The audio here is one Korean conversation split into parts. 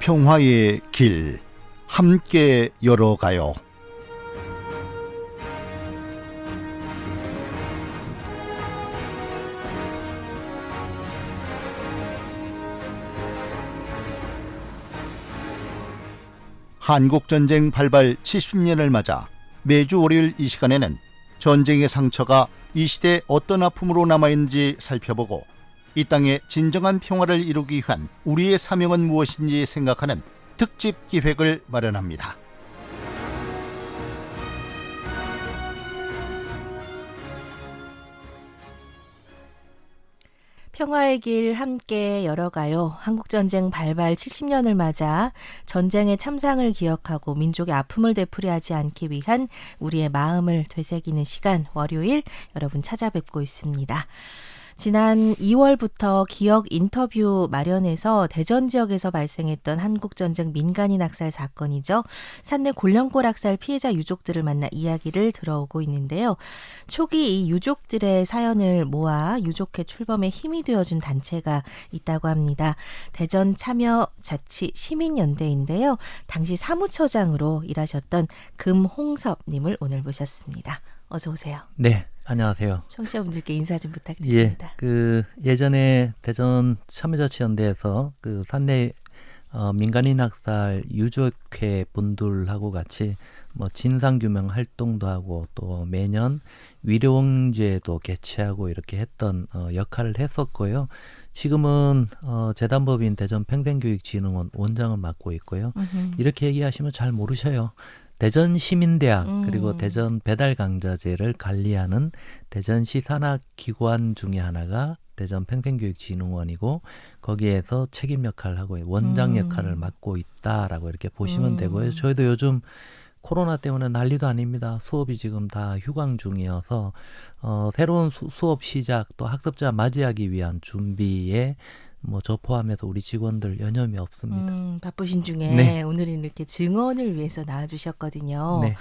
평화의 길 함께 열어가요. 한국전쟁 발발 70년을 맞아 매주 월요일 이 시간에는 전쟁의 상처가 이 시대에 어떤 아픔으로 남아있는지 살펴보고 이 땅에 진정한 평화를 이루기 위한 우리의 사명은 무엇인지 생각하는 특집 기획을 마련합니다. 평화의 길 함께 열어가요. 한국전쟁 발발 70년을 맞아 전쟁의 참상을 기억하고 민족의 아픔을 되풀이하지 않기 위한 우리의 마음을 되새기는 시간, 월요일 여러분 찾아뵙고 있습니다. 지난 2월부터 기억 인터뷰 마련해서 대전 지역에서 발생했던 한국전쟁 민간인 학살 사건이죠. 산내 골령골 학살 피해자 유족들을 만나 이야기를 들어오고 있는데요. 초기 이 유족들의 사연을 모아 유족회 출범에 힘이 되어준 단체가 있다고 합니다. 대전 참여자치 시민연대인데요. 당시 사무처장으로 일하셨던 금홍섭님을 오늘 모셨습니다. 어서 오세요. 네, 안녕하세요. 청취자분들께 인사 좀 부탁드립니다. 예전에 대전 참여자치연대에서 산내 민간인 학살 유족회 분들하고 같이 진상규명 활동도 하고 또 매년 위로원제도 개최하고 이렇게 했던 역할을 했었고요. 지금은 재단법인 대전 평생교육진흥원 원장을 맡고 있고요. 이렇게 얘기하시면 잘 모르셔요. 대전시민대학 그리고 대전 배달강자제를 관리하는 대전시 산하기관 중에 하나가 대전 평생교육진흥원이고 거기에서 책임 역할을 하고 원장 역할을 맡고 있다라고 이렇게 보시면 되고요. 저희도 요즘 코로나 때문에 난리도 아닙니다. 수업이 지금 다 휴강 중이어서 새로운 수업 시작 또 학습자 맞이하기 위한 준비에 저 포함해서 우리 직원들 여념이 없습니다. 바쁘신 중에 네. 오늘은 이렇게 증언을 위해서 나와주셨거든요. 네.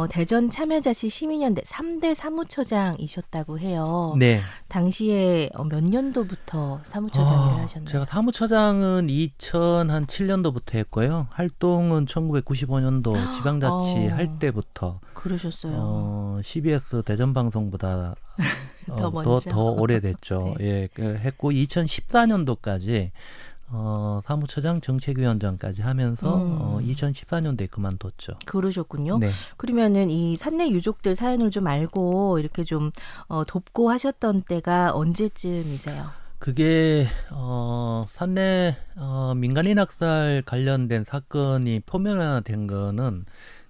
대전 참여자치 시민연대 3대 사무처장이셨다고 해요. 네. 당시에 몇 년도부터 사무처장 일을 하셨나요? 제가 사무처장은 2007년도부터 했고요. 활동은 1995년도 지방자치 할 때부터. 그러셨어요. CBS 대전방송보다 더 먼저. 더 오래됐죠. 네. 했고 2014년도까지 사무처장 정책위원장까지 하면서 2014년도에 그만뒀죠. 그러셨군요. 네. 그러면은 이 산내 유족들 사연을 좀 알고 이렇게 좀 돕고 하셨던 때가 언제쯤이세요? 그게 산내 민간인 학살 관련된 사건이 표면화된 거는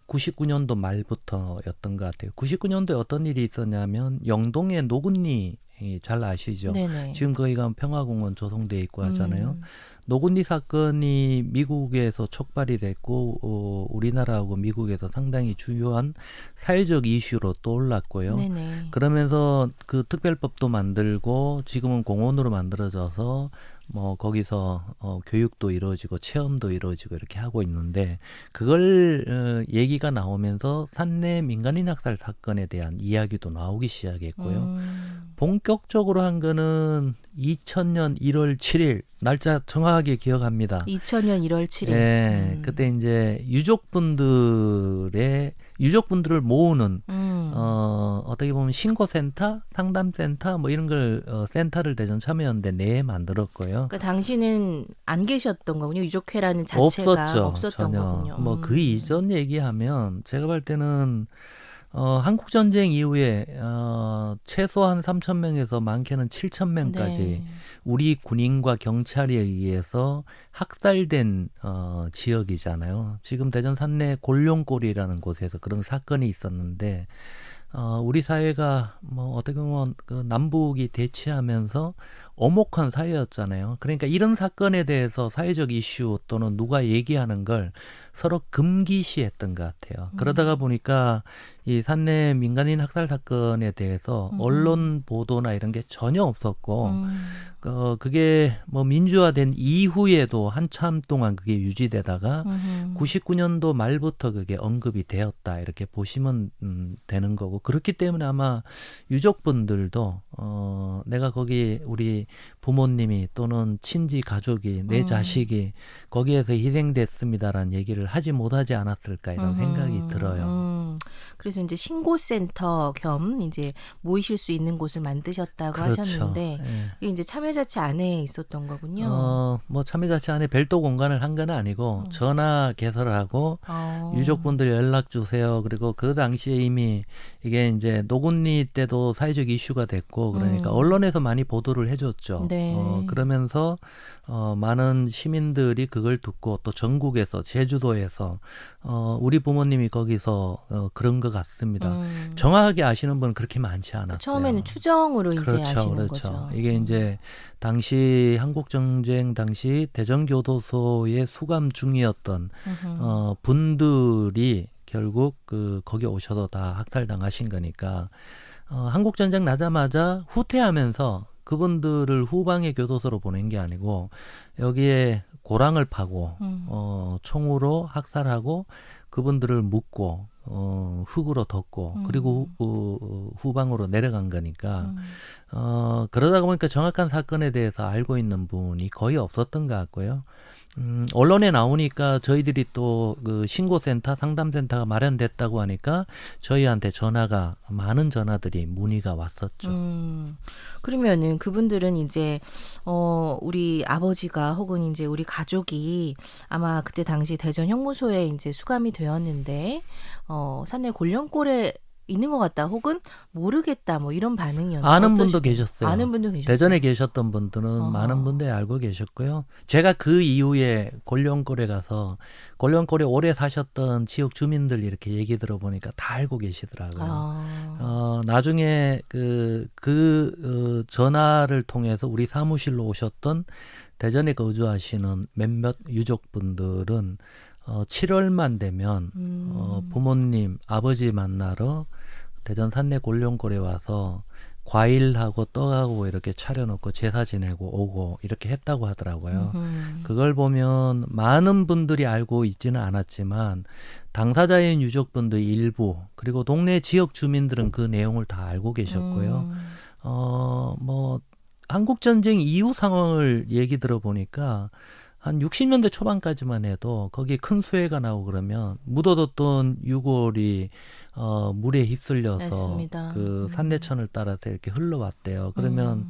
99년도 말부터였던 것 같아요. 99년도에 어떤 일이 있었냐면 영동의 노군리 잘 아시죠? 네네. 지금 거기 가면 평화공원 조성돼 있고 하잖아요. 노군리 사건이 미국에서 촉발이 됐고 우리나라하고 미국에서 상당히 주요한 사회적 이슈로 떠올랐고요. 네네. 그러면서 그 특별법도 만들고 지금은 공원으로 만들어져서 거기서 교육도 이루어지고 체험도 이루어지고 이렇게 하고 있는데 그걸 얘기가 나오면서 산내 민간인 학살 사건에 대한 이야기도 나오기 시작했고요. 본격적으로 한 거는 2000년 1월 7일 날짜 정확하게 기억합니다. 2000년 1월 7일. 네, 그때 이제 유족분들을 모으는 어떻게 보면 신고센터, 상담센터 이런 걸 센터를 대전 참여연대 내에 만들었고요. 그러니까 당시는 안 계셨던 거군요. 유족회라는 자체가 없었던 전혀. 거군요. 그 이전 얘기하면 제가 볼 때는 한국전쟁 이후에 최소한 3,000명에서 많게는 7,000명까지 네. 우리 군인과 경찰에 의해서 학살된 지역이잖아요. 지금 대전 산내 골룡골이라는 곳에서 그런 사건이 있었는데 우리 사회가 어떻게 보면 그 남북이 대치하면서 엄혹한 사회였잖아요. 그러니까 이런 사건에 대해서 사회적 이슈 또는 누가 얘기하는 걸 서로 금기시했던 것 같아요. 그러다가 보니까 이 산내 민간인 학살 사건에 대해서 언론 보도나 이런 게 전혀 없었고 그게 민주화된 이후에도 한참 동안 그게 유지되다가 99년도 말부터 그게 언급이 되었다 이렇게 보시면 되는 거고 그렇기 때문에 아마 유족분들도 내가 거기 우리 부모님이 또는 친지 가족이 내 자식이 거기에서 희생됐습니다라는 얘기를 하지 못하지 않았을까 이런 생각이 들어요. 그래서 이제 신고센터 겸 이제 모이실 수 있는 곳을 만드셨다고 그렇죠. 하셨는데 예. 이게 이제 참여자치 안에 있었던 거군요. 뭐 참여자치 안에 별도 공간을 한 건 아니고 전화 개설하고 유족분들 연락 주세요. 그리고 그 당시에 이미 이게 이제 노군리 때도 사회적 이슈가 됐고 그러니까 언론에서 많이 보도를 해줬죠. 네. 그러면서 많은 시민들이 그걸 듣고 또 전국에서 제주도에서 우리 부모님이 거기서 그런 것 같습니다. 정확하게 아시는 분은 그렇게 많지 않았어요. 처음에는 추정으로 이제 그렇죠, 아시는 그렇죠. 거죠. 이게 이제 당시 한국전쟁 당시 대전교도소에 수감 중이었던 분들이 결국 거기 오셔서 다 학살당하신 거니까 한국전쟁 나자마자 후퇴하면서 그분들을 후방의 교도소로 보낸 게 아니고 여기에 고랑을 파고 총으로 학살하고 그분들을 묻고 흙으로 덮고 그리고 후방으로 내려간 거니까 그러다 보니까 정확한 사건에 대해서 알고 있는 분이 거의 없었던 것 같고요. 언론에 나오니까 저희들이 또 그 신고센터, 상담센터가 마련됐다고 하니까 저희한테 많은 전화들이 문의가 왔었죠. 그러면은 그분들은 이제 우리 아버지가 혹은 이제 우리 가족이 아마 그때 당시 대전 형무소에 이제 수감이 되었는데 산내 골령골에 있는 것 같다 혹은 모르겠다 뭐 이런 반응이었나요? 아는 분도 계셨어요. 아는 분도 계셨어요. 대전에 계셨던 분들은 많은 분들이 알고 계셨고요. 제가 그 이후에 골령골에 가서 골령골에 오래 사셨던 지역 주민들 이렇게 얘기 들어보니까 다 알고 계시더라고요. 나중에 전화를 통해서 우리 사무실로 오셨던 대전에 거주하시는 몇몇 유족분들은 7월만 되면 부모님, 아버지 만나러 대전 산내 골룡골에 와서 과일하고 떡하고 이렇게 차려놓고 제사 지내고 오고 이렇게 했다고 하더라고요. 그걸 보면 많은 분들이 알고 있지는 않았지만 당사자인 유족분들 일부 그리고 동네 지역 주민들은 그 내용을 다 알고 계셨고요. 뭐 한국전쟁 이후 상황을 얘기 들어보니까 한 60년대 초반까지만 해도 거기에 큰 수해가 나고 그러면 묻어뒀던 유골이 물에 휩쓸려서 맞습니다. 그 산내천을 따라서 이렇게 흘러왔대요. 그러면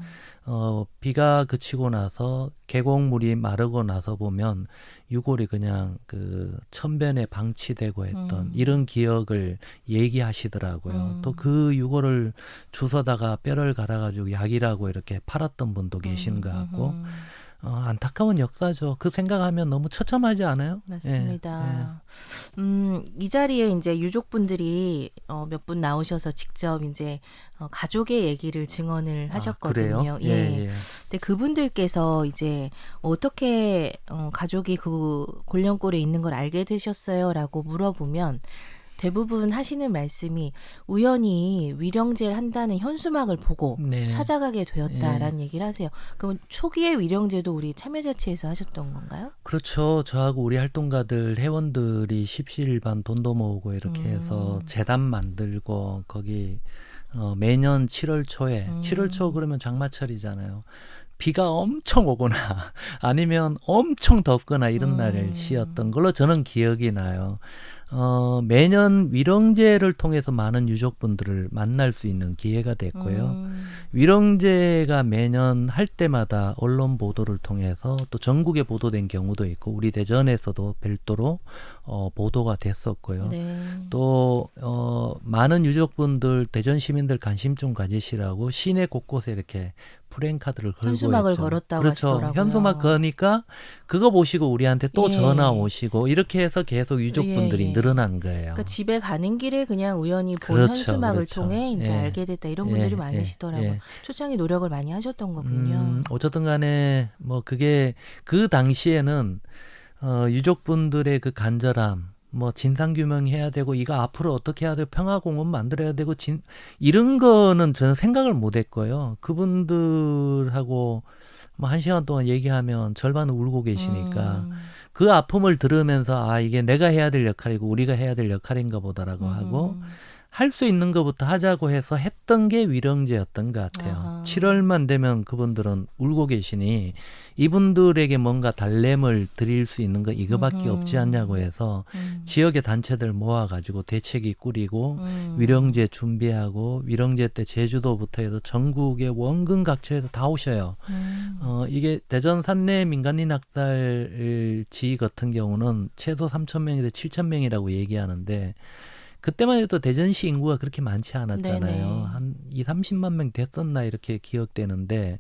비가 그치고 나서 계곡물이 마르고 나서 보면 유골이 그냥 그 천변에 방치되고 했던 이런 기억을 얘기하시더라고요. 또 그 유골을 주워다가 뼈를 갈아가지고 약이라고 이렇게 팔았던 분도 계신 것 같고 안타까운 역사죠. 그 생각하면 너무 처참하지 않아요? 맞습니다. 이 자리에 이제 유족분들이 몇 분 나오셔서 직접 이제 가족의 얘기를 증언을 하셨거든요. 그래요? 예. 근데 그분들께서 이제 어떻게 가족이 그 골령골에 있는 걸 알게 되셨어요라고 물어보면 대부분 하시는 말씀이 우연히 위령제를 한다는 현수막을 보고 찾아가게 되었다라는 얘기를 하세요. 그럼 초기에 위령제도 우리 참여자치에서 하셨던 건가요? 그렇죠. 저하고 우리 활동가들 회원들이 십시일반 돈도 모으고 이렇게 해서 재단 만들고 거기 매년 7월 초에 7월 초 그러면 장마철이잖아요. 비가 엄청 오거나 아니면 엄청 덥거나 이런 날씨였던 걸로 저는 기억이 나요. 매년 위령제를 통해서 많은 유족분들을 만날 수 있는 기회가 됐고요. 위령제가 매년 할 때마다 언론 보도를 통해서 또 전국에 보도된 경우도 있고 우리 대전에서도 별도로 보도가 됐었고요. 또 많은 유족분들 대전 시민들 관심 좀 가지시라고 시내 곳곳에 이렇게 프랜카드를 걸고 현수막을 했죠. 걸었다고 그렇죠. 하시더라고요. 현수막 거니까 그거 보시고 우리한테 또 전화 오시고 이렇게 해서 계속 유족분들이 늘어난 거예요. 그러니까 집에 가는 길에 그냥 우연히 본 그렇죠, 현수막을 그렇죠. 통해 이제 알게 됐다 이런 분들이 많으시더라고요. 초창기 노력을 많이 하셨던 거군요. 어쨌든 간에 뭐 그게 그 당시에는 유족분들의 그 간절함 뭐 진상규명 해야 되고 이거 앞으로 어떻게 해야 되고 평화공원 만들어야 되고 이런 거는 저는 생각을 못 했고요. 그분들하고 뭐 1시간 동안 얘기하면 절반은 울고 계시니까 그 아픔을 들으면서 이게 내가 해야 될 역할이고 우리가 해야 될 역할인가 보다라고 하고 할 수 있는 것부터 하자고 해서 했던 게 위령제였던 것 같아요. 7월만 되면 그분들은 울고 계시니 이분들에게 뭔가 달램을 드릴 수 있는 거 이거밖에 없지 않냐고 해서 지역의 단체들 모아가지고 대책위 꾸리고 위령제 준비하고 위령제 때 제주도부터 해서 전국의 원근 각처에서 다 오셔요. 이게 대전 산내 민간인 학살 지 같은 경우는 최소 3,000명에서 7,000명이라고 얘기하는데 그때만 해도 대전시 인구가 그렇게 많지 않았잖아요. 네네. 한 30만 명 됐었나 이렇게 기억되는데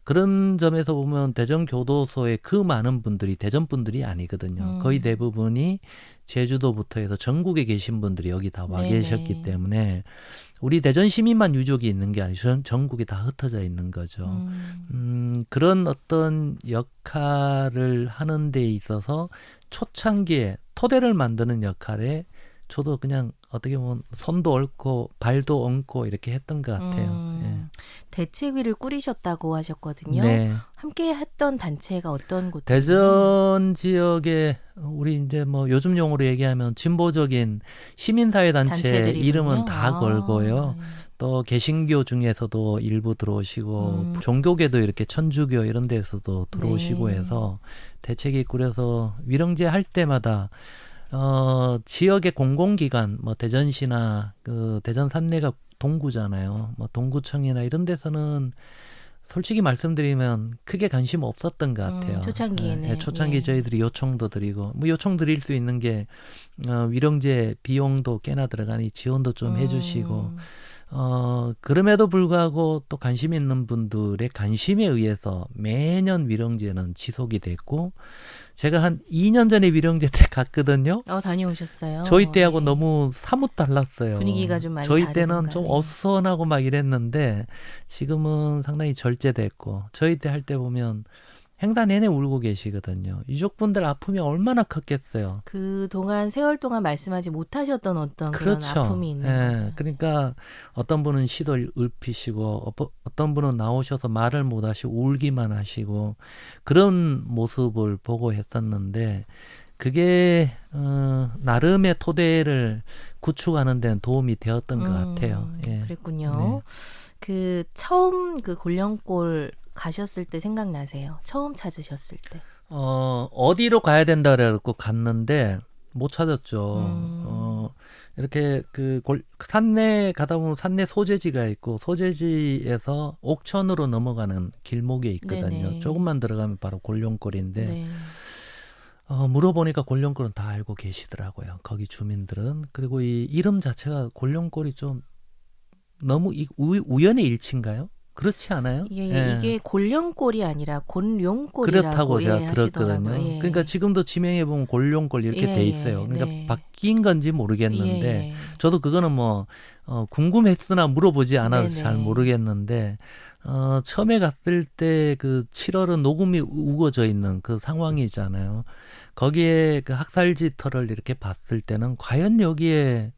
그런 점에서 보면 대전 교도소에 그 많은 분들이 대전 분들이 아니거든요. 거의 대부분이 제주도부터 해서 전국에 계신 분들이 여기 다 와 네네. 계셨기 때문에 우리 대전 시민만 유족이 있는 게 아니고 전국에 다 흩어져 있는 거죠. 그런 어떤 역할을 하는 데 있어서 초창기에 토대를 만드는 역할에 저도 그냥 어떻게 보면 손도 얹고 발도 얹고 이렇게 했던 것 같아요. 예. 대책위를 꾸리셨다고 하셨거든요. 네. 함께 했던 단체가 어떤 곳? 대전 지역에 우리 이제 뭐 요즘 용어로 얘기하면 진보적인 시민사회 단체 단체들이군요. 이름은 다 아. 걸고요. 또 개신교 중에서도 일부 들어오시고 종교계도 이렇게 천주교 이런 데서도 들어오시고 네. 해서 대책위 꾸려서 위령제 할 때마다 지역의 공공기관, 뭐 대전시나 그 대전 산내가 동구잖아요. 뭐 동구청이나 이런 데서는 솔직히 말씀드리면 크게 관심 없었던 것 같아요. 초창기에는. 예, 초창기 예. 저희들이 요청도 드리고 뭐 요청 드릴 수 있는 게 위령제 비용도 꽤나 들어가니 지원도 좀 해주시고 그럼에도 불구하고 또 관심 있는 분들의 관심에 의해서 매년 위령제는 지속이 됐고 제가 한 2년 전에 위령제 때 갔거든요. 다녀오셨어요. 저희 때하고 네. 너무 사뭇 달랐어요. 분위기가 좀 많이 저희 때는 다르던가요? 좀 예. 어수선하고 막 이랬는데 지금은 상당히 절제됐고 저희 때 할 때 보면 행사 내내 울고 계시거든요. 유족분들 아픔이 얼마나 컸겠어요. 그동안 세월 동안 말씀하지 못하셨던 어떤 그렇죠. 그런 아픔이 있는 예, 거죠. 그러니까 어떤 분은 시도 읊히시고 어떤 분은 나오셔서 말을 못 하시고 울기만 하시고 그런 모습을 보고 했었는데 그게 나름의 토대를 구축하는 데는 도움이 되었던 것 같아요. 예. 그랬군요. 네. 그 처음 그 골령골 가셨을 때 생각나세요? 처음 찾으셨을 때. 어디로 가야 된다 그래갖고 갔는데 못 찾았죠. 이렇게 산내 가다 보면 산내 소재지가 있고 소재지에서 옥천으로 넘어가는 길목에 있거든요. 네네. 조금만 들어가면 바로 골룡골인데 네. 물어보니까 골룡골은 다 알고 계시더라고요. 거기 주민들은. 그리고 이 이름 자체가 골룡골이 좀 너무 우연의 일치인가요? 그렇지 않아요? 이게 골령골이 아니라 곤룡골이라고 그렇다고 제가 들었거든요. 하시더라고요. 예. 그러니까 지금도 지명해 보면 골룡골 이렇게 예, 돼 있어요. 그러니까 네. 바뀐 건지 모르겠는데 예. 저도 그거는 뭐 궁금했으나 물어보지 않아서 네네. 잘 모르겠는데 처음에 갔을 때 그 7월은 녹음이 우거져 있는 그 상황이잖아요. 거기에 그 학살지터를 이렇게 봤을 때는 과연 여기에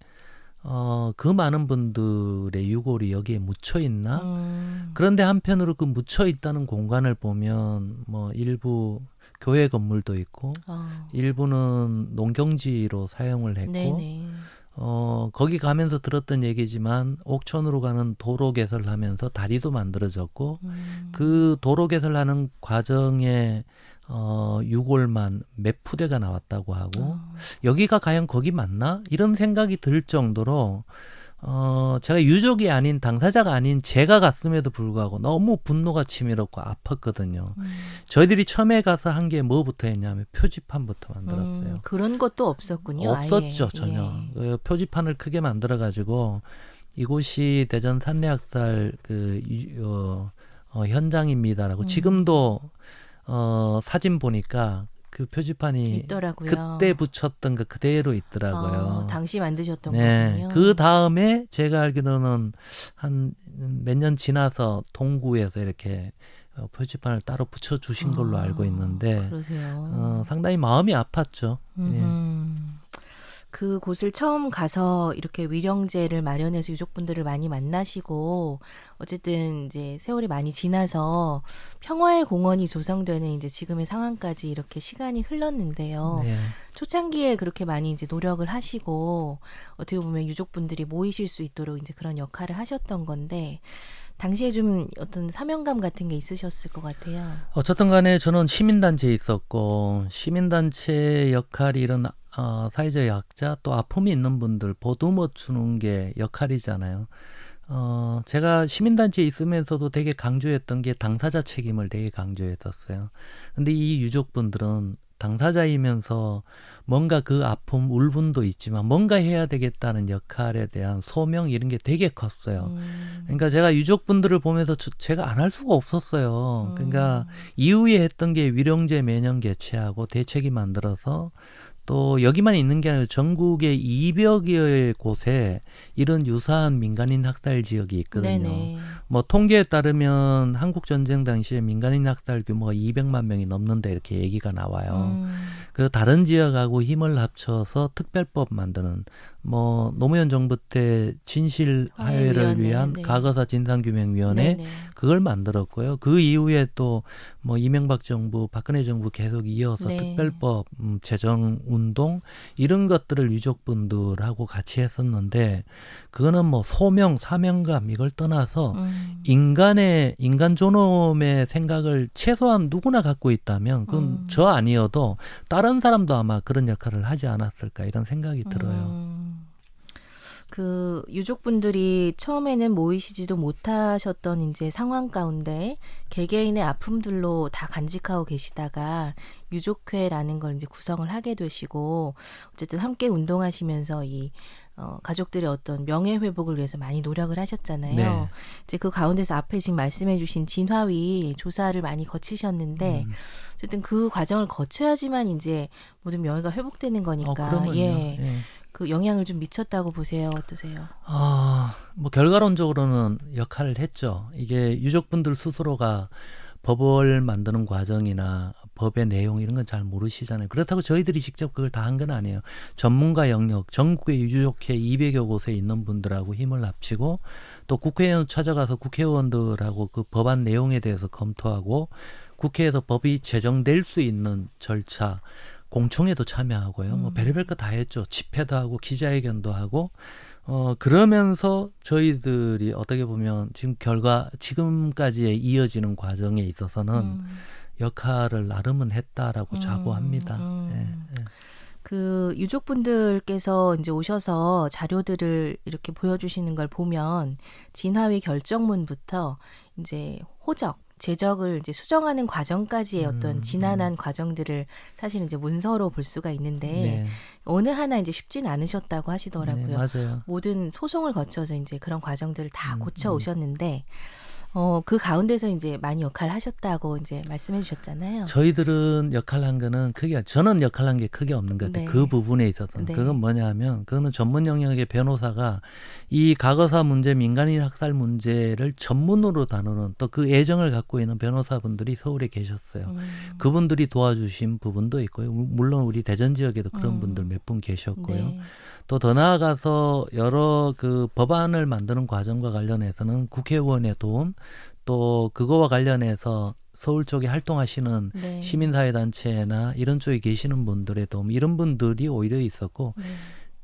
그 많은 분들의 유골이 여기에 묻혀 있나? 그런데 한편으로 그 묻혀 있다는 공간을 보면 뭐 일부 교회 건물도 있고 일부는 농경지로 사용을 했고 네네. 거기 가면서 들었던 얘기지만 옥천으로 가는 도로 개설을 하면서 다리도 만들어졌고 그 도로 개설하는 과정에 유골만 몇 푸대가 나왔다고 하고 여기가 과연 거기 맞나? 이런 생각이 들 정도로 제가 유족이 아닌 당사자가 아닌 제가 갔음에도 불구하고 너무 분노가 치밀었고 아팠거든요. 저희들이 처음에 가서 한 게 뭐부터 했냐면 표지판부터 만들었어요. 그런 것도 없었군요. 없었죠. 아예. 전혀. 예. 그 표지판을 크게 만들어가지고 이곳이 대전 산내학살 현장입니다라고 지금도 사진 보니까 그 표지판이 있더라고요. 그때 붙였던 거 그대로 있더라고요. 당시 만드셨던 네. 거군요. 그 다음에 제가 알기로는 한 몇 년 지나서 동구에서 이렇게 표지판을 따로 붙여주신 걸로 알고 있는데 그러세요. 상당히 마음이 아팠죠. 네. 그곳을 처음 가서 이렇게 위령제를 마련해서 유족분들을 많이 만나시고 어쨌든 이제 세월이 많이 지나서 평화의 공원이 조성되는 이제 지금의 상황까지 이렇게 시간이 흘렀는데요. 네. 초창기에 그렇게 많이 이제 노력을 하시고 어떻게 보면 유족분들이 모이실 수 있도록 이제 그런 역할을 하셨던 건데 당시에 좀 어떤 사명감 같은 게 있으셨을 것 같아요. 어쨌든 간에 저는 시민단체에 있었고 시민단체의 역할이 이런 사회적 약자 또 아픔이 있는 분들 보듬어 주는 게 역할이잖아요. 제가 시민단체에 있으면서도 되게 강조했던 게 당사자 책임을 되게 강조했었어요. 근데 이 유족분들은 당사자이면서 뭔가 그 아픔, 울분도 있지만 뭔가 해야 되겠다는 역할에 대한 소명 이런 게 되게 컸어요. 그러니까 제가 유족분들을 보면서 제가 안 할 수가 없었어요. 그러니까 이후에 했던 게 위령제 매년 개최하고 대책이 만들어서 또 여기만 있는 게 아니라 전국의 200여 곳에 이런 유사한 민간인 학살 지역이 있거든요. 네네. 뭐 통계에 따르면 한국 전쟁 당시에 민간인 학살 규모가 200만 명이 넘는다 이렇게 얘기가 나와요. 그 다른 지역하고 힘을 합쳐서 특별법 만드는 뭐 노무현 정부 때 진실 화해를 위한 네. 과거사 진상규명위원회 네네. 그걸 만들었고요. 그 이후에 또 뭐 이명박 정부, 박근혜 정부 계속 이어서 네. 특별법 제정 운동 이런 것들을 유족분들하고 같이 했었는데 그거는 뭐 소명, 사명감 이걸 떠나서 인간 존엄의 생각을 최소한 누구나 갖고 있다면 그건 저 아니어도 다른 사람도 아마 그런 역할을 하지 않았을까 이런 생각이 들어요. 그 유족분들이 처음에는 모이시지도 못하셨던 이제 상황 가운데 개개인의 아픔들로 다 간직하고 계시다가 유족회라는 걸 이제 구성을 하게 되시고 어쨌든 함께 운동하시면서 이 가족들의 어떤 명예 회복을 위해서 많이 노력을 하셨잖아요. 네. 이제 그 가운데서 앞에 지금 말씀해주신 진화위 조사를 많이 거치셨는데 어쨌든 그 과정을 거쳐야지만 이제 모든 명예가 회복되는 거니까 그러면요. 예. 예. 그 영향을 좀 미쳤다고 보세요. 어떠세요? 뭐 결과론적으로는 역할을 했죠. 이게 유족분들 스스로가 법을 만드는 과정이나 법의 내용 이런 건 잘 모르시잖아요. 그렇다고 저희들이 직접 그걸 다 한 건 아니에요. 전문가 영역, 전국의 유족회 200여 곳에 있는 분들하고 힘을 합치고 또 국회의원 찾아가서 국회의원들하고 그 법안 내용에 대해서 검토하고 국회에서 법이 제정될 수 있는 절차 공청회도 참여하고요. 뭐 별의별 거 다 했죠. 집회도 하고 기자회견도 하고 그러면서 저희들이 어떻게 보면 지금까지의 이어지는 과정에 있어서는 역할을 나름은 했다라고 자부합니다. 예, 예. 그 유족분들께서 이제 오셔서 자료들을 이렇게 보여주시는 걸 보면 진화위 결정문부터 이제 호적 제적을 이제 수정하는 과정까지의 어떤 지난한 과정들을 사실 이제 문서로 볼 수가 있는데 네. 어느 하나 이제 쉽진 않으셨다고 하시더라고요. 네, 맞아요. 모든 소송을 거쳐서 이제 그런 과정들을 다 고쳐 오셨는데 그 가운데서 이제 많이 역할을 하셨다고 이제 말씀해 주셨잖아요. 저희들은 역할한 거는 저는 역할한 게 크게 없는 것 같아요. 네. 그 부분에 있어서는. 네. 그건 뭐냐면 그거는 전문 영역의 변호사가 이 과거사 문제, 민간인 학살 문제를 전문으로 다루는 또 그 애정을 갖고 있는 변호사분들이 서울에 계셨어요. 그분들이 도와주신 부분도 있고요. 물론 우리 대전 지역에도 그런 분들 몇 분 계셨고요. 네. 또 더 나아가서 여러 그 법안을 만드는 과정과 관련해서는 국회의원의 도움 또 그거와 관련해서 서울 쪽에 활동하시는 네. 시민사회단체나 이런 쪽에 계시는 분들의 도움 이런 분들이 오히려 있었고 네.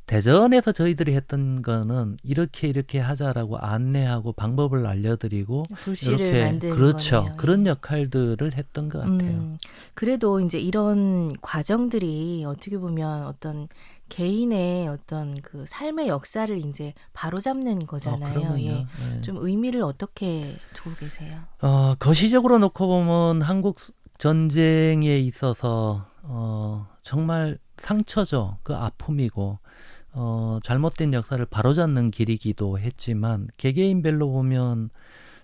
대전에서 저희들이 했던 거는 이렇게 하자라고 안내하고 방법을 알려드리고 불씨를 이렇게 만드는 그렇죠. 거네요. 그런 역할들을 했던 것 같아요. 그래도 이제 이런 과정들이 어떻게 보면 어떤 개인의 어떤 그 삶의 역사를 이제 바로잡는 거잖아요. 그러면요. 예. 네. 좀 의미를 어떻게 두고 계세요? 거시적으로 놓고 보면 한국 전쟁에 있어서 정말 상처죠. 그 아픔이고 잘못된 역사를 바로잡는 길이기도 했지만 개개인별로 보면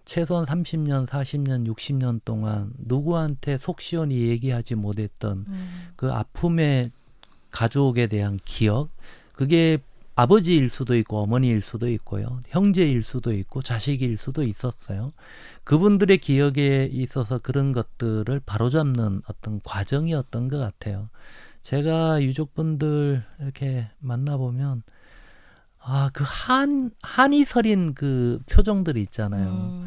최소한 30년, 40년, 60년 동안 누구한테 속 시원히 얘기하지 못했던 그 아픔의 가족에 대한 기억 그게 아버지일 수도 있고 어머니일 수도 있고요. 형제일 수도 있고 자식일 수도 있었어요. 그분들의 기억에 있어서 그런 것들을 바로잡는 어떤 과정이었던 것 같아요. 제가 유족분들 이렇게 만나보면 그 한이 서린 그 표정들이 있잖아요.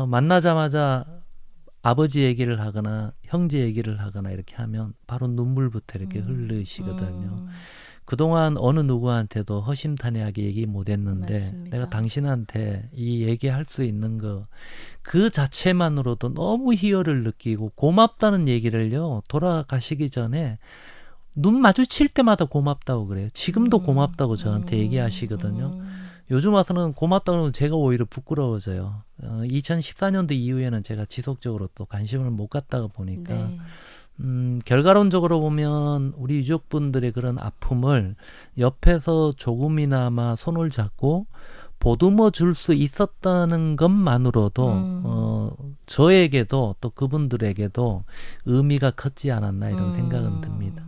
만나자마자 아버지 얘기를 하거나 형제 얘기를 하거나 이렇게 하면 바로 눈물부터 이렇게 흐르시거든요. 그동안 어느 누구한테도 허심탄회하게 얘기 못했는데 맞습니다. 내가 당신한테 이 얘기할 수 있는 거 그 자체만으로도 너무 희열을 느끼고 고맙다는 얘기를요. 돌아가시기 전에 눈 마주칠 때마다 고맙다고 그래요. 지금도 고맙다고 저한테 얘기하시거든요. 요즘 와서는 고맙다고 하면 제가 오히려 부끄러워져요. 2014년도 이후에는 제가 지속적으로 또 관심을 못 갖다가 보니까 네. 결과론적으로 보면 우리 유족분들의 그런 아픔을 옆에서 조금이나마 손을 잡고 보듬어 줄 수 있었다는 것만으로도 저에게도 또 그분들에게도 의미가 컸지 않았나 이런 생각은 듭니다.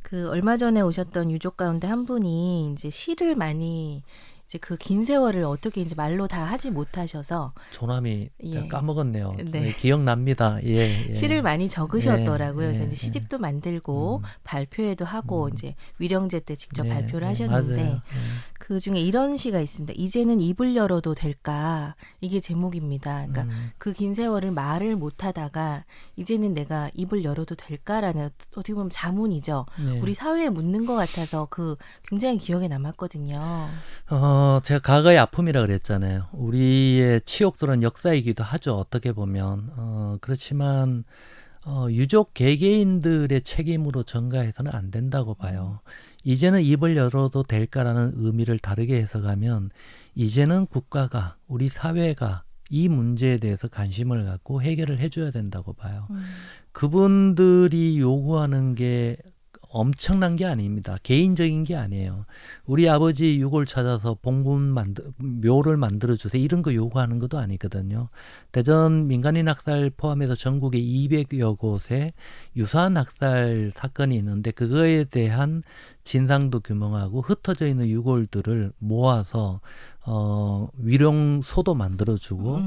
그 얼마 전에 오셨던 유족 가운데 한 분이 이제 시를 많이 이제 그 긴 세월을 어떻게 이제 말로 다 하지 못하셔서 조남이 예. 까먹었네요. 네. 네, 기억납니다. 예, 예. 시를 많이 적으셨더라고요. 예, 그래서 예, 이제 시집도 만들고 발표회도 하고 이제 위령제 때 직접 네, 발표를 네, 하셨는데 맞아요. 그 중에 이런 시가 있습니다. 이제는 입을 열어도 될까? 이게 제목입니다. 그러니까 그 긴 세월을 말을 못 하다가 이제는 내가 입을 열어도 될까라는 어떻게 보면 자문이죠. 네. 우리 사회에 묻는 것 같아서 그 굉장히 기억에 남았거든요. 제가 과거의 아픔이라 그랬잖아요. 우리의 치욕스러운 역사이기도 하죠. 어떻게 보면. 그렇지만 유족 개개인들의 책임으로 전가해서는 안 된다고 봐요. 이제는 입을 열어도 될까라는 의미를 다르게 해석하면 이제는 국가가, 우리 사회가 이 문제에 대해서 관심을 갖고 해결을 해줘야 된다고 봐요. 그분들이 요구하는 게 엄청난 게 아닙니다. 개인적인 게 아니에요. 우리 아버지 유골 찾아서 묘를 만들어주세요. 이런 거 요구하는 것도 아니거든요. 대전 민간인 학살 포함해서 전국에 200여 곳에 유사한 학살 사건이 있는데 그거에 대한 진상도 규명하고 흩어져 있는 유골들을 모아서 위령소도 만들어주고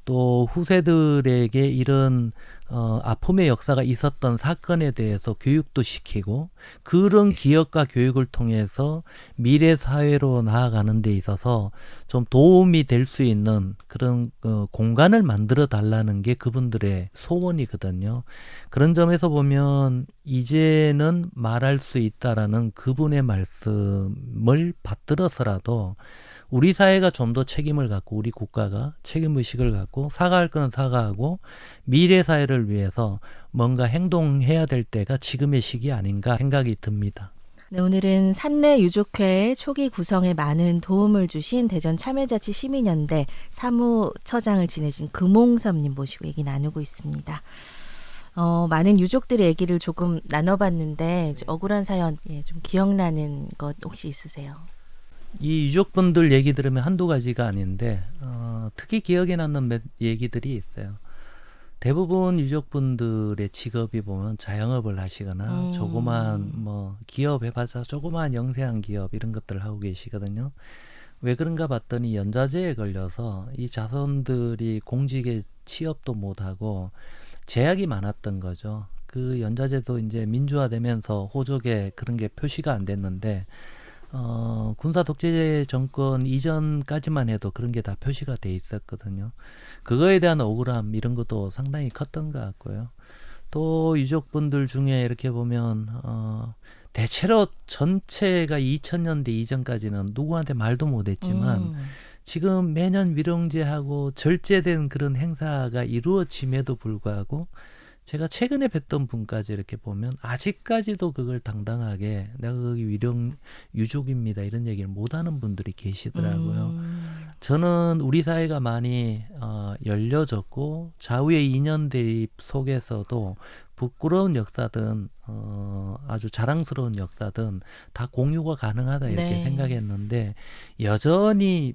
또 후세들에게 이런 아픔의 역사가 있었던 사건에 대해서 교육도 시키고 그런 기억과 교육을 통해서 미래 사회로 나아가는 데 있어서 좀 도움이 될 수 있는 그런 공간을 만들어 달라는 게 그분들의 소원이거든요. 그런 점에서 보면 이제는 말할 수 있다라는 그분의 말씀을 받들어서라도 우리 사회가 좀 더 책임을 갖고 우리 국가가 책임의식을 갖고 사과할 거는 사과하고 미래 사회를 위해서 뭔가 행동해야 될 때가 지금의 시기 아닌가 생각이 듭니다. 네, 오늘은 산내 유족회 초기 구성에 많은 도움을 주신 대전 참여자치 시민연대 사무처장을 지내신 금홍섭님 모시고 얘기 나누고 있습니다. 많은 유족들의 얘기를 조금 나눠봤는데 억울한 사연 좀 기억나는 것 혹시 있으세요? 이 유족분들 얘기 들으면 한두 가지가 아닌데 특히 기억에 남는 얘기들이 있어요. 대부분 유족분들의 직업이 보면 자영업을 하시거나 조그만 기업 해봐자 조그만 영세한 기업 이런 것들을 하고 계시거든요. 왜 그런가 봤더니 연좌제에 걸려서 이 자손들이 공직에 취업도 못하고 제약이 많았던 거죠. 그 연좌제도 이제 민주화되면서 호족에 그런 게 표시가 안 됐는데 군사 독재 정권 이전까지만 해도 그런 게 다 표시가 돼 있었거든요. 그거에 대한 억울함 이런 것도 상당히 컸던 것 같고요. 또 유족분들 중에 이렇게 보면 대체로 전체가 2000년대 이전까지는 누구한테 말도 못했지만 지금 매년 위령제하고 절제된 그런 행사가 이루어짐에도 불구하고 제가 최근에 뵀던 분까지 이렇게 보면 아직까지도 그걸 당당하게 내가 거기 위령 유족입니다 이런 얘기를 못하는 분들이 계시더라고요. 저는 우리 사회가 많이 열려졌고 좌우의 인연 대립 속에서도 부끄러운 역사든 아주 자랑스러운 역사든 다 공유가 가능하다 이렇게 생각했는데 여전히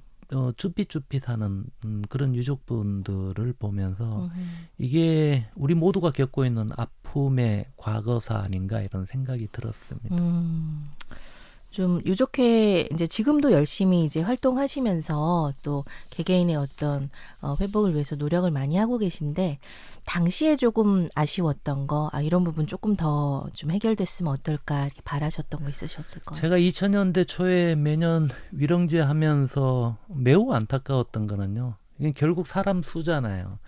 쭈삣쭈삣하는 그런 유족분들을 보면서 이게 우리 모두가 겪고 있는 아픔의 과거사 아닌가 이런 생각이 들었습니다. 좀 유족회 이제 지금도 열심히 이제 활동하시면서 또 개개인의 어떤 회복을 위해서 노력을 많이 하고 계신데 당시에 조금 아쉬웠던 거, 이런 부분 조금 더 좀 해결됐으면 어떨까 이렇게 바라셨던 거 있으셨을 거예요. 제가 2000년대 초에 매년 위령제 하면서 매우 안타까웠던 거는요. 이게 결국 사람 수잖아요.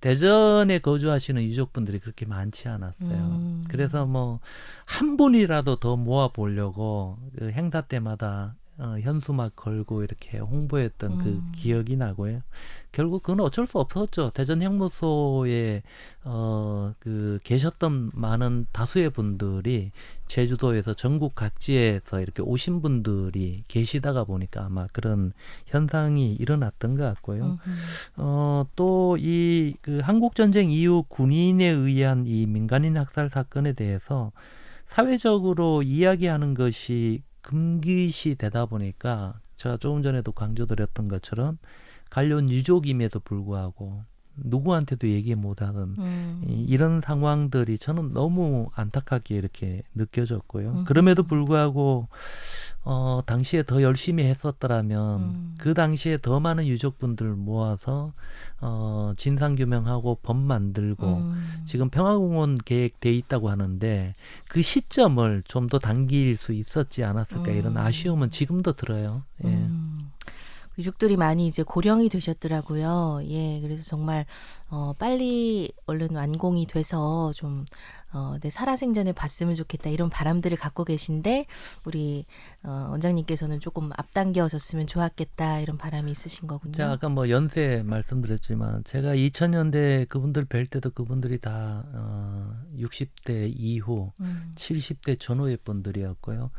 대전에 거주하시는 유족분들이 그렇게 많지 않았어요. 그래서 뭐 한 분이라도 더 모아보려고 그 행사 때마다 현수막 걸고 이렇게 홍보했던 그 기억이 나고요. 결국 그건 어쩔 수 없었죠. 대전 형무소에 그 계셨던 많은 다수의 분들이 제주도에서 전국 각지에서 이렇게 오신 분들이 계시다가 보니까 아마 그런 현상이 일어났던 것 같고요. 또 이 그 한국 전쟁 이후 군인에 의한 이 민간인 학살 사건에 대해서 사회적으로 이야기하는 것이 금기시 되다 보니까 제가 조금 전에도 강조드렸던 것처럼 관련 유족임에도 불구하고 누구한테도 얘기 못하는 이런 상황들이 저는 너무 안타깝게 이렇게 느껴졌고요. 그럼에도 불구하고 당시에 더 열심히 했었더라면 그 당시에 더 많은 유족분들 모아서 진상규명하고 법 만들고 지금 평화공원 계획돼 있다고 하는데 그 시점을 좀 더 당길 수 있었지 않았을까 이런 아쉬움은 지금도 들어요. 예. 유족들이 많이 이제 고령이 되셨더라고요. 예, 그래서 정말 빨리 얼른 완공이 돼서 좀 내 살아생전에 봤으면 좋겠다 이런 바람들을 갖고 계신데 우리 원장님께서는 조금 앞당겨졌으면 좋았겠다 이런 바람이 있으신 거군요. 제가 아까 뭐 연세 말씀드렸지만 제가 2000년대 그분들 뵐 때도 그분들이 다 60대 이후 70대 전후의 분들이었고요.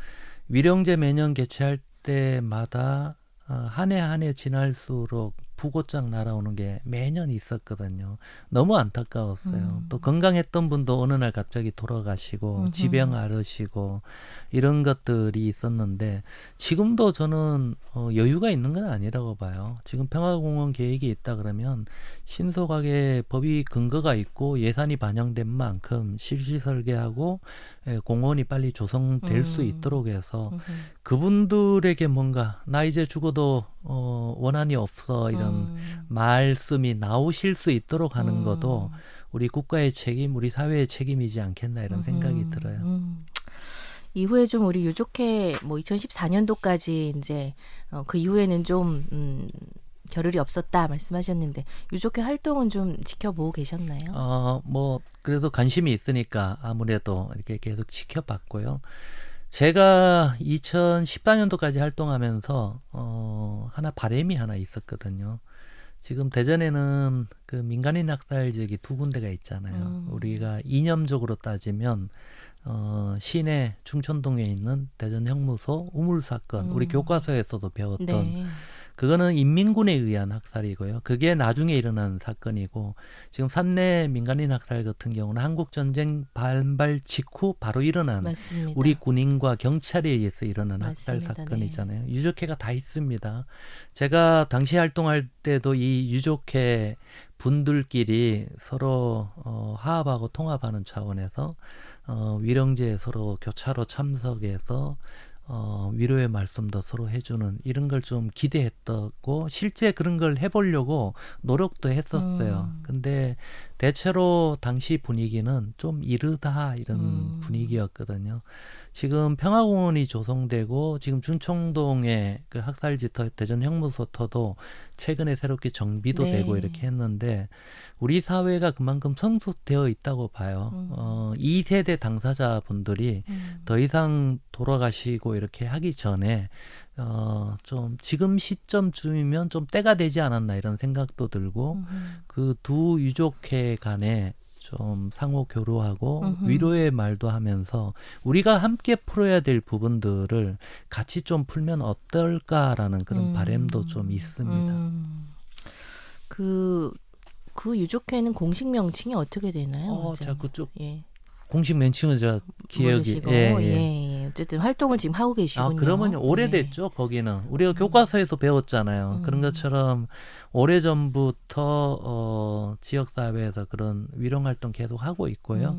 위령제 매년 개최할 때마다 한 해 한 해 지날수록 부고장 날아오는 게 매년 있었거든요. 너무 안타까웠어요. 또 건강했던 분도 어느 날 갑자기 돌아가시고 지병 앓으시고 이런 것들이 있었는데 지금도 저는 여유가 있는 건 아니라고 봐요. 지금 평화공원 계획이 있다 그러면 신속하게 법이 근거가 있고 예산이 반영된 만큼 실시 설계하고 공원이 빨리 조성될 수 있도록 해서 그분들에게 뭔가 나 이제 죽어도 원한이 없어 이런 말씀이 나오실 수 있도록 하는 것도 우리 국가의 책임, 우리 사회의 책임이지 않겠나 이런 생각이 들어요. 이후에 좀 우리 유족회 뭐 2014년도까지 이제 그 이후에는 좀 겨를이 없었다 말씀하셨는데 유족회 활동은 좀 지켜보고 계셨나요? 뭐 그래도 관심이 있으니까 아무래도 이렇게 계속 지켜봤고요. 제가 2014년도까지 활동하면서 하나 바람이 하나 있었거든요. 지금 대전에는 그 민간인 학살 지역이 두 군데가 있잖아요. 우리가 이념적으로 따지면 시내 충천동에 있는 대전 형무소 우물 사건, 우리 교과서에서도 배웠던 네. 그거는 인민군에 의한 학살이고요. 그게 나중에 일어난 사건이고 지금 산내 민간인 학살 같은 경우는 한국전쟁 반발 직후 바로 일어난 맞습니다. 우리 군인과 경찰에 의해서 일어난 학살 맞습니다. 사건이잖아요. 유족회가 다 있습니다. 제가 당시 활동할 때도 이 유족회 분들끼리 서로 화합하고 통합하는 차원에서 위령제에 서로 교차로 참석해서 위로의 말씀도 서로 해주는 이런 걸 좀 기대했었고 실제 그런 걸 해보려고 노력도 했었어요. 근데 대체로 당시 분위기는 좀 이르다 이런 분위기였거든요. 지금 평화공원이 조성되고 지금 준청동에 그 학살지터 대전 형무소터도 최근에 새롭게 정비도 네. 되고 이렇게 했는데 우리 사회가 그만큼 성숙되어 있다고 봐요. 2세대 당사자분들이 더 이상 돌아가시고 이렇게 하기 전에 좀 지금 시점쯤이면 좀 때가 되지 않았나 이런 생각도 들고 그 두 유족회 간에 좀 상호 교류하고 위로의 말도 하면서 우리가 함께 풀어야 될 부분들을 같이 좀 풀면 어떨까라는 그런 바람도 좀 있습니다. 그 유족회는 공식 명칭이 어떻게 되나요? 원장님? 제가 그쪽 예. 공식 명칭은 저 기억이 모르시고, 예. 어쨌든 활동을 지금 하고 계시군요. 그러면 오래됐죠. 거기는 우리가 교과서에서 배웠잖아요. 그런 것처럼 오래전부터 지역사회에서 그런 위령 활동 계속 하고 있고요.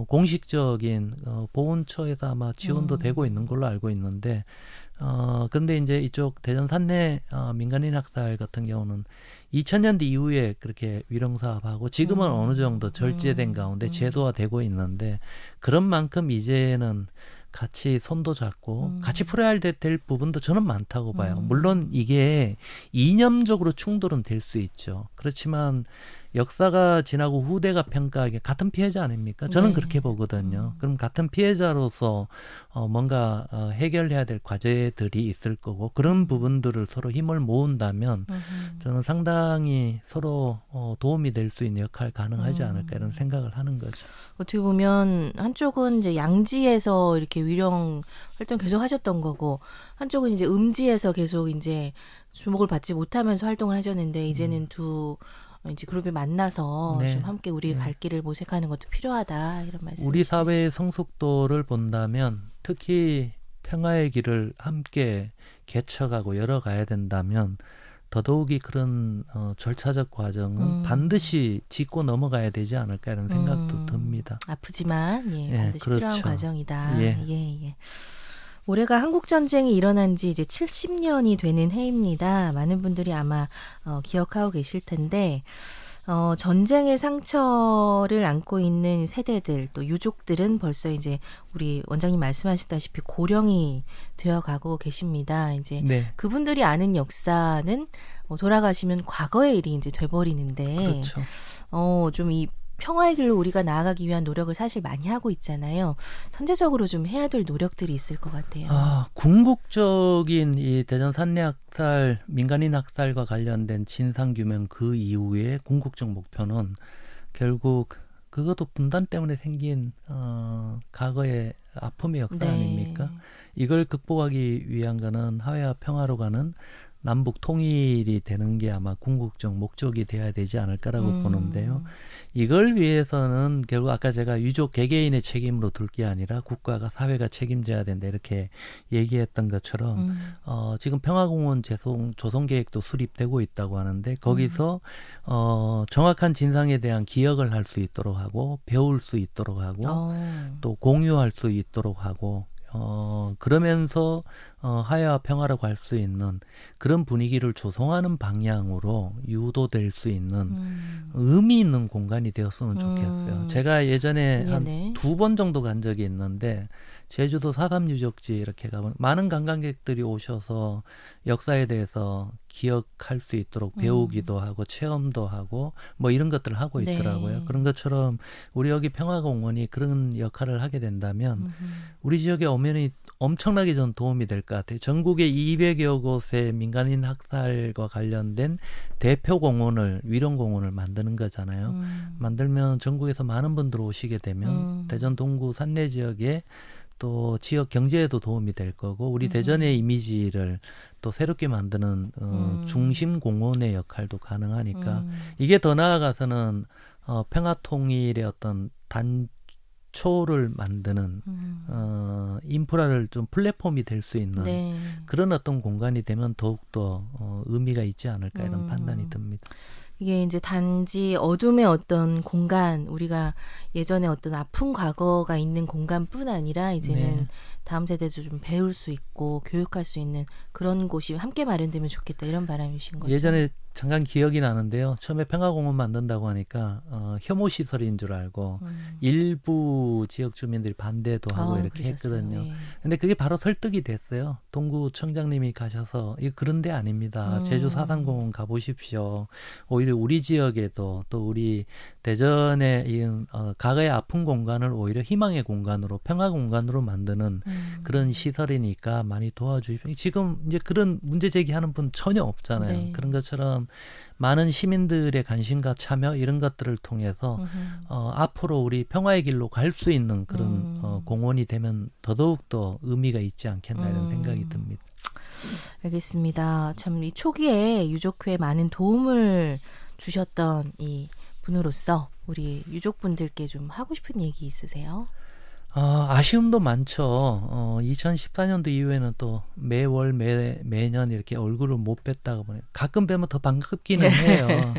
공식적인 보훈처에서 아마 지원도 되고 있는 걸로 알고 있는데 근데 이제 이쪽 대전 산내 민간인 학살 같은 경우는 2000년대 이후에 그렇게 위령 사업하고 지금은 어느 정도 절제된 가운데 제도화되고 있는데 그런 만큼 이제는 같이 손도 잡고 같이 풀어야 될 부분도 저는 많다고 봐요. 물론 이게 이념적으로 충돌은 될 수 있죠. 그렇지만 역사가 지나고 후대가 평가하기에 같은 피해자 아닙니까? 저는 네. 그렇게 보거든요. 그럼 같은 피해자로서 뭔가 해결해야 될 과제들이 있을 거고 그런 부분들을 서로 힘을 모은다면 저는 상당히 서로 도움이 될 수 있는 역할 가능하지 않을까 이런 생각을 하는 거죠. 어떻게 보면 한쪽은 이제 양지에서 이렇게 위령 활동 계속 하셨던 거고 한쪽은 이제 음지에서 계속 이제 주목을 받지 못하면서 활동을 하셨는데 이제는 두 이제 그룹이 만나서 네. 좀 함께 우리 갈 길을 모색하는 것도 필요하다 이런 말씀. 우리 사회의 성숙도를 본다면 특히 평화의 길을 함께 개척하고 열어가야 된다면 더더욱이 그런 절차적 과정은 반드시 짚고 넘어가야 되지 않을까 이런 생각도 듭니다. 아프지만 예, 반드시 그렇죠. 필요한 과정이다. 예. 예. 올해가 한국 전쟁이 일어난 지 이제 70년이 되는 해입니다. 많은 분들이 아마 기억하고 계실 텐데 전쟁의 상처를 안고 있는 세대들 또 유족들은 벌써 이제 우리 원장님 말씀하셨다시피 고령이 되어가고 계십니다. 이제 네. 그분들이 아는 역사는 돌아가시면 과거의 일이 이제 돼버리는데 그렇죠. 좀 이 평화의 길로 우리가 나아가기 위한 노력을 사실 많이 하고 있잖아요. 선제적으로 좀 해야 될 노력들이 있을 것 같아요. 궁극적인 이 대전 산내학살, 민간인 학살과 관련된 진상규명 그 이후에 궁극적 목표는 결국 그것도 분단 때문에 생긴 과거의 아픔의 역사 아닙니까? 이걸 극복하기 위한 거는 화해와 평화로 가는 남북 통일이 되는 게 아마 궁극적 목적이 돼야 되지 않을까라고 보는데요. 이걸 위해서는 결국 아까 제가 유족 개개인의 책임으로 둘 게 아니라 국가가 사회가 책임져야 된다 이렇게 얘기했던 것처럼 지금 평화공원 조성 계획도 수립되고 있다고 하는데 거기서 정확한 진상에 대한 기억을 할 수 있도록 하고 배울 수 있도록 하고 또 공유할 수 있도록 하고 그러면서 화해와 평화로 갈 수 있는 그런 분위기를 조성하는 방향으로 유도될 수 있는 의미 있는 공간이 되었으면 좋겠어요. 제가 예전에 한 2번 정도 간 적이 있는데 제주도 4.3 유적지 이렇게 가면 많은 관광객들이 오셔서 역사에 대해서 기억할 수 있도록 배우기도 하고 체험도 하고 뭐 이런 것들을 하고 있더라고요. 그런 것처럼 우리 여기 평화공원이 그런 역할을 하게 된다면 우리 지역에 오면이 엄청나게 전 도움이 될 것 같아요. 전국의 200여 곳의 민간인 학살과 관련된 대표 공원을 위령공원을 만드는 거잖아요. 만들면 전국에서 많은 분들 오시게 되면 대전 동구 산내 지역에 또 지역 경제에도 도움이 될 거고 우리 대전의 이미지를 또 새롭게 만드는 중심 공원의 역할도 가능하니까 이게 더 나아가서는 평화통일의 어떤 단초를 만드는 인프라를 좀 플랫폼이 될 수 있는 그런 어떤 공간이 되면 더욱더 의미가 있지 않을까 이런 판단이 듭니다. 이게 이제 단지 어둠의 어떤 공간, 우리가 예전에 어떤 아픈 과거가 있는 공간뿐 아니라 이제는 다음 세대도 좀 배울 수 있고 교육할 수 있는 그런 곳이 함께 마련되면 좋겠다 이런 바람이신 거죠. 예전에 잠깐 기억이 나는데요. 처음에 평화공원 만든다고 하니까 혐오 시설인 줄 알고 일부 지역 주민들이 반대도 하고 이렇게 그러셨어요. 했거든요. 근데 그게 바로 설득이 됐어요. 동구청장님이 가셔서 이거 그런 데 아닙니다. 제주 사상공원 가보십시오. 오히려 우리 지역에도 또 우리 대전의 과거의 아픈 공간을 오히려 희망의 공간으로 평화 공간으로 만드는 그런 시설이니까 많이 도와주십시오. 지금 이제 그런 문제 제기하는 분 전혀 없잖아요. 그런 것처럼 많은 시민들의 관심과 참여 이런 것들을 통해서 앞으로 우리 평화의 길로 갈 수 있는 그런 공원이 되면 더더욱 의미가 있지 않겠나 이런 생각이 듭니다. 알겠습니다. 참 이 초기에 유족회에 많은 도움을 주셨던 이 분으로서 우리 유족분들께 좀 하고 싶은 얘기 있으세요? 아쉬움도 많죠. 2014년도 이후에는 또 매월 매년 이렇게 얼굴을 못 뵀다가 보니 가끔 뵈면 더 반갑기는 해요.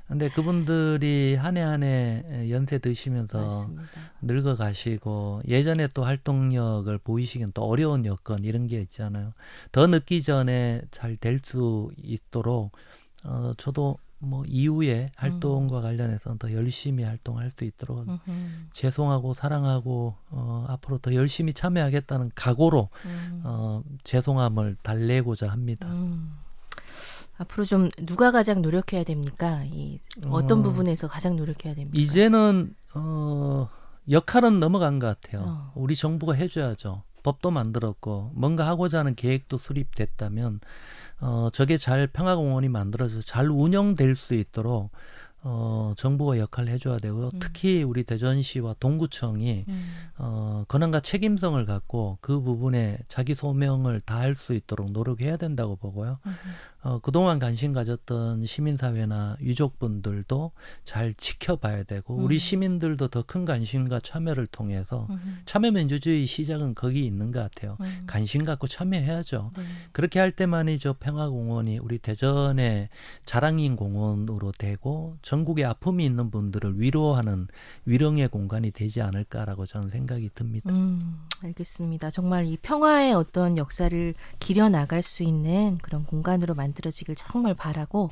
근데 그분들이 한 해 한 해 연세 드시면서 맞습니다. 늙어가시고 예전에 또 활동력을 보이시기엔 또 어려운 여건 이런 게 있잖아요. 더 늦기 전에 잘 될 수 있도록 저도 뭐 이후에 활동과 관련해서 더 열심히 활동할 수 있도록 죄송하고 사랑하고 앞으로 더 열심히 참여하겠다는 각오로 죄송함을 달래고자 합니다. 앞으로 좀 누가 가장 노력해야 됩니까? 어떤 부분에서 가장 노력해야 됩니까? 이제는 역할은 넘어간 것 같아요. 우리 정부가 해줘야죠. 법도 만들었고 뭔가 하고자 하는 계획도 수립됐다면 저게 잘 평화공원이 만들어져서 잘 운영될 수 있도록 정부가 역할을 해줘야 되고요. 특히 우리 대전시와 동구청이 권한과 책임성을 갖고 그 부분에 자기 소명을 다할 수 있도록 노력해야 된다고 보고요. 그동안 관심 가졌던 시민사회나 유족분들도 잘 지켜봐야 되고 우리 시민들도 더 큰 관심과 참여를 통해서 참여민주주의 시작은 거기 있는 것 같아요. 관심 갖고 참여해야죠. 네. 그렇게 할 때만이 저 평화공원이 우리 대전의 자랑인 공원으로 되고 전국에 아픔이 있는 분들을 위로하는 위령의 공간이 되지 않을까라고 저는 생각이 듭니다. 알겠습니다. 정말 이 평화의 어떤 역사를 기려 나갈 수 있는 그런 공간으로 만들어지길 정말 바라고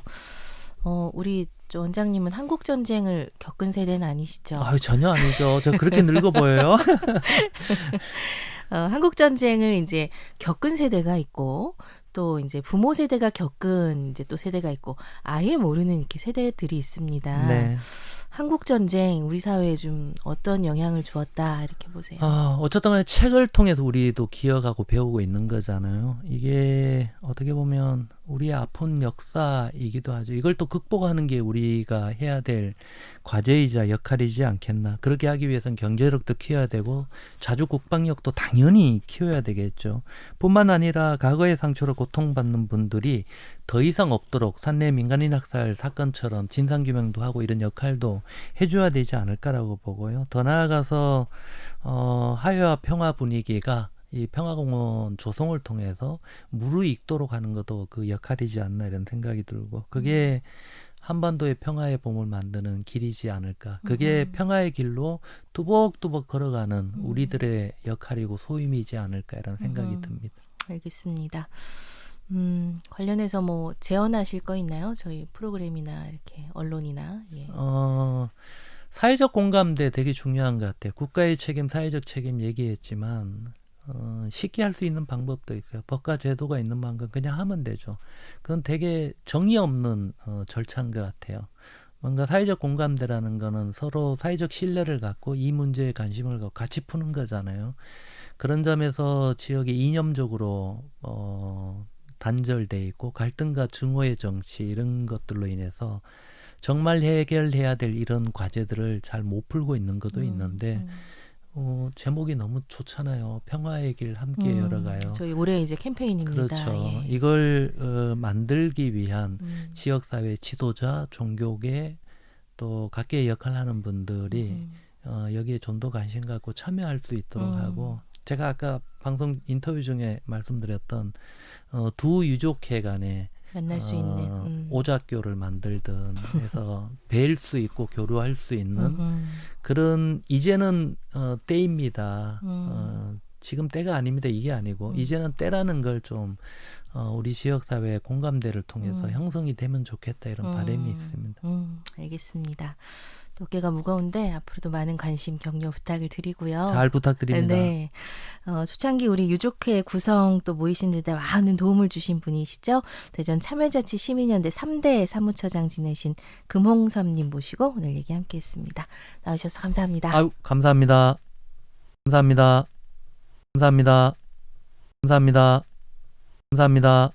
우리 원장님은 한국 전쟁을 겪은 세대는 아니시죠? 아유, 전혀 아니죠. 저 그렇게 늙어 보여요? 한국 전쟁을 이제 겪은 세대가 있고 또 이제 부모 세대가 겪은 이제 또 세대가 있고 아예 모르는 이렇게 세대들이 있습니다. 네. 한국 전쟁 우리 사회에 좀 어떤 영향을 주었다 이렇게 보세요. 어쨌든 간에 책을 통해서 우리도 기억하고 배우고 있는 거잖아요. 이게 어떻게 보면 우리의 아픈 역사이기도 하죠. 이걸 또 극복하는 게 우리가 해야 될 과제이자 역할이지 않겠나. 그렇게 하기 위해서는 경제력도 키워야 되고 자주 국방력도 당연히 키워야 되겠죠. 뿐만 아니라 과거의 상처로 고통받는 분들이 더 이상 없도록 산내 민간인 학살 사건처럼 진상규명도 하고 이런 역할도 해줘야 되지 않을까라고 보고요. 더 나아가서 화해와 평화 분위기가 이 평화공원 조성을 통해서 무르익도록 하는 것도 그 역할이지 않나 이런 생각이 들고 그게 한반도의 평화의 봄을 만드는 길이지 않을까. 그게 평화의 길로 뚜벅뚜벅 걸어가는 우리들의 역할이고 소임이지 않을까 이런 생각이 듭니다. 알겠습니다. 관련해서 뭐 제언하실 거 있나요? 저희 프로그램이나 이렇게 언론이나. 예. 사회적 공감대 되게 중요한 것 같아요. 국가의 책임, 사회적 책임 얘기했지만 쉽게 할 수 있는 방법도 있어요. 법과 제도가 있는 만큼 그냥 하면 되죠. 그건 되게 정의 없는 절차인 것 같아요. 뭔가 사회적 공감대라는 거는 서로 사회적 신뢰를 갖고 이 문제에 관심을 갖고 같이 푸는 거잖아요. 그런 점에서 지역이 이념적으로 단절돼 있고 갈등과 증오의 정치 이런 것들로 인해서 정말 해결해야 될 이런 과제들을 잘 못 풀고 있는 것도 있는데 제목이 너무 좋잖아요. 평화의 길 함께 열어가요. 저희 올해 이제 캠페인입니다. 그렇죠. 예. 이걸 만들기 위한 지역사회 지도자, 종교계 또 각계의 역할을 하는 분들이 여기에 좀 더 관심 갖고 참여할 수 있도록 하고 제가 아까 방송 인터뷰 중에 말씀드렸던 두 유족회 간에 만날 수 있는 오작교를 만들든 해서 뵐 수 있고 교류할 수 있는 그런 이제는 때입니다. 지금 때가 아닙니다. 이게 아니고 이제는 때라는 걸 좀 우리 지역사회의 공감대를 통해서 형성이 되면 좋겠다 이런 바람이 있습니다. 알겠습니다. 어깨가 무거운데 앞으로도 많은 관심 격려 부탁을 드리고요. 잘 부탁드립니다. 네. 초창기 우리 유족회 구성 또 모이신 데다 많은 도움을 주신 분이시죠. 대전 참여자치 시민연대 3대 사무처장 지내신 금홍섭님 모시고 오늘 얘기 함께 했습니다. 나오셔서 감사합니다. 아유, 감사합니다. 감사합니다. 감사합니다. 감사합니다. 감사합니다.